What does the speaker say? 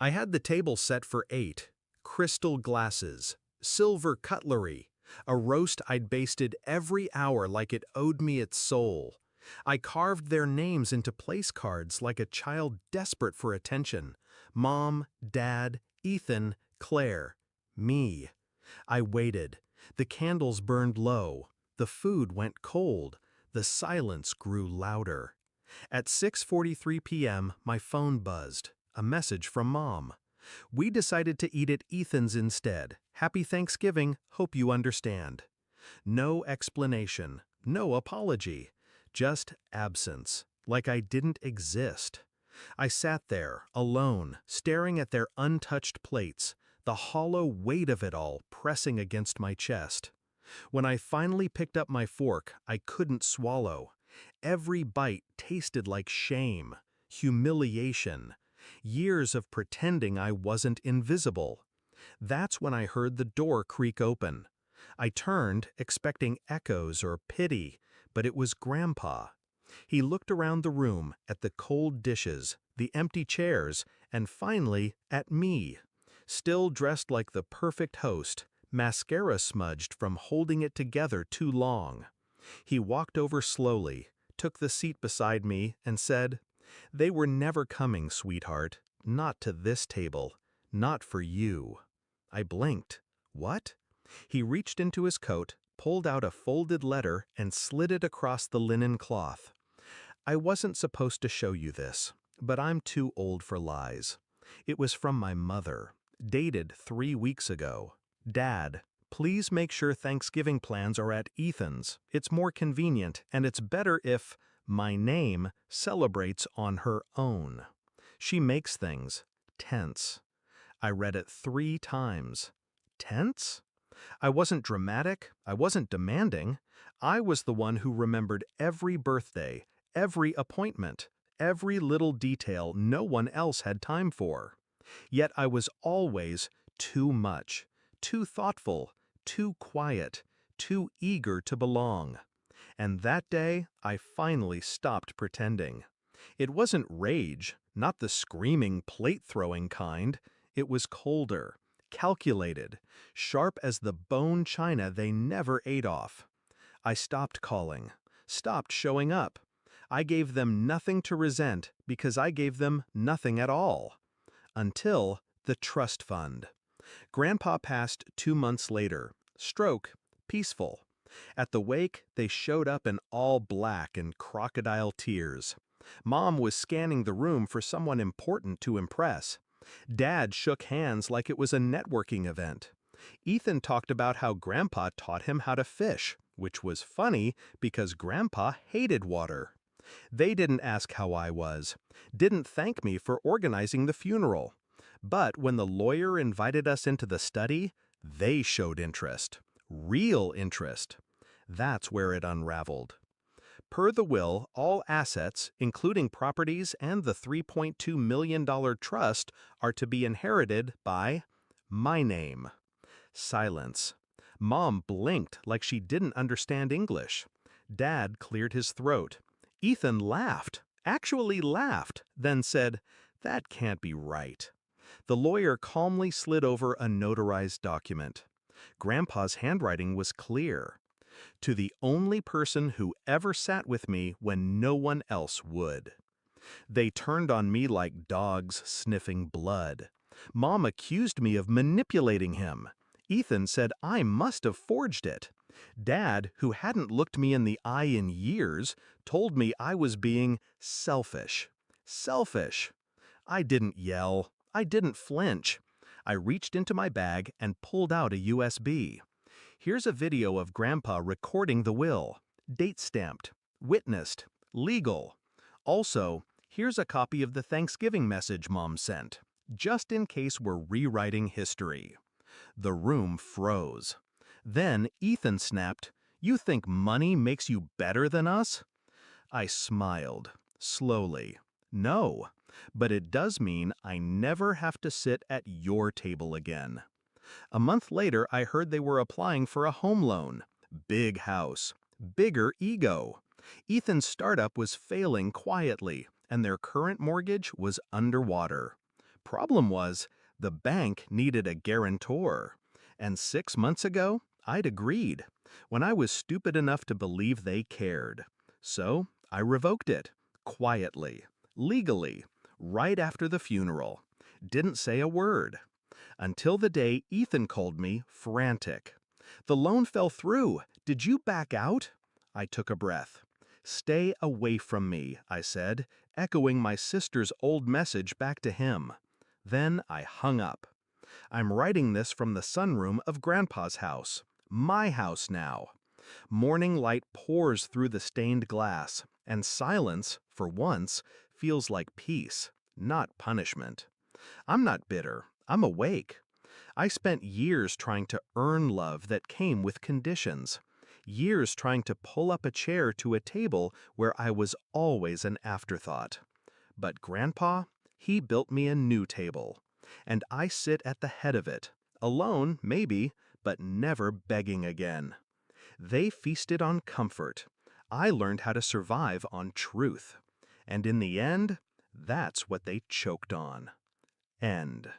I had the table set for 8, crystal glasses, silver cutlery, a roast I'd basted every hour like it owed me its soul. I carved their names into place cards like a child desperate for attention. Mom, Dad, Ethan, Claire, me. I waited. The candles burned low. The food went cold. The silence grew louder. At 6:43 p.m., my phone buzzed. A message from Mom. We decided to eat at Ethan's instead. Happy Thanksgiving, hope you understand. No explanation, no apology, just absence, like I didn't exist. I sat there, alone, staring at their untouched plates, the hollow weight of it all pressing against my chest. When I finally picked up my fork, I couldn't swallow. Every bite tasted like shame, humiliation, years of pretending I wasn't invisible. That's when I heard the door creak open. I turned, expecting echoes or pity, but it was Grandpa. He looked around the room, at the cold dishes, the empty chairs, and finally at me. Still dressed like the perfect host, mascara smudged from holding it together too long. He walked over slowly, took the seat beside me, and said, "They were never coming, sweetheart. Not to this table. Not for you." I blinked. What? He reached into his coat, pulled out a folded letter, and slid it across the linen cloth. I wasn't supposed to show you this, but I'm too old for lies. It was from my mother, dated 3 weeks ago. Dad, please make sure Thanksgiving plans are at Ethan's. It's more convenient, and it's better if my name celebrates on her own. She makes things tense. I read it 3 times. Tense? I wasn't dramatic, I wasn't demanding. I was the one who remembered every birthday, every appointment, every little detail no one else had time for. Yet I was always too much, too thoughtful, too quiet, too eager to belong. And that day, I finally stopped pretending. It wasn't rage, not the screaming, plate-throwing kind. It was colder, calculated, sharp as the bone china they never ate off. I stopped calling, stopped showing up. I gave them nothing to resent because I gave them nothing at all. Until the trust fund. Grandpa passed 2 months later. Stroke, peaceful. At the wake, they showed up in all black and crocodile tears. Mom was scanning the room for someone important to impress. Dad shook hands like it was a networking event. Ethan talked about how Grandpa taught him how to fish, which was funny because Grandpa hated water. They didn't ask how I was, didn't thank me for organizing the funeral. But when the lawyer invited us into the study, they showed interest. Real interest. That's where it unraveled. Per the will, all assets, including properties and the $3.2 million trust, are to be inherited by my name. Silence. Mom blinked like she didn't understand English. Dad cleared his throat. Ethan laughed, actually laughed, then said, "That can't be right." The lawyer calmly slid over a notarized document. Grandpa's handwriting was clear. To the only person who ever sat with me when no one else would. They turned on me like dogs sniffing blood. Mom accused me of manipulating him. Ethan said I must have forged it. Dad, who hadn't looked me in the eye in years, told me I was being selfish. Selfish. I didn't yell. I didn't flinch. I reached into my bag and pulled out a USB. Here's a video of Grandpa recording the will. Date-stamped. Witnessed. Legal. Also, here's a copy of the Thanksgiving message Mom sent, just in case we're rewriting history. The room froze. Then Ethan snapped, "You think money makes you better than us?" I smiled, slowly. No, but it does mean I never have to sit at your table again. A month later, I heard they were applying for a home loan. Big house, bigger ego. Ethan's startup was failing quietly, and their current mortgage was underwater. Problem was, the bank needed a guarantor. And 6 months ago, I'd agreed, when I was stupid enough to believe they cared. So I revoked it, quietly, legally, right after the funeral. Didn't say a word. Until the day Ethan called me frantic. The loan fell through. Did you back out? I took a breath. Stay away from me, I said, echoing my sister's old message back to him. Then I hung up. I'm writing this from the sunroom of Grandpa's house. My house now. Morning light pours through the stained glass, and silence, for once, feels like peace, not punishment. I'm not bitter. I'm awake. I spent years trying to earn love that came with conditions. Years trying to pull up a chair to a table where I was always an afterthought. But Grandpa, he built me a new table. And I sit at the head of it, alone, maybe, but never begging again. They feasted on comfort. I learned how to survive on truth. And in the end, that's what they choked on. End.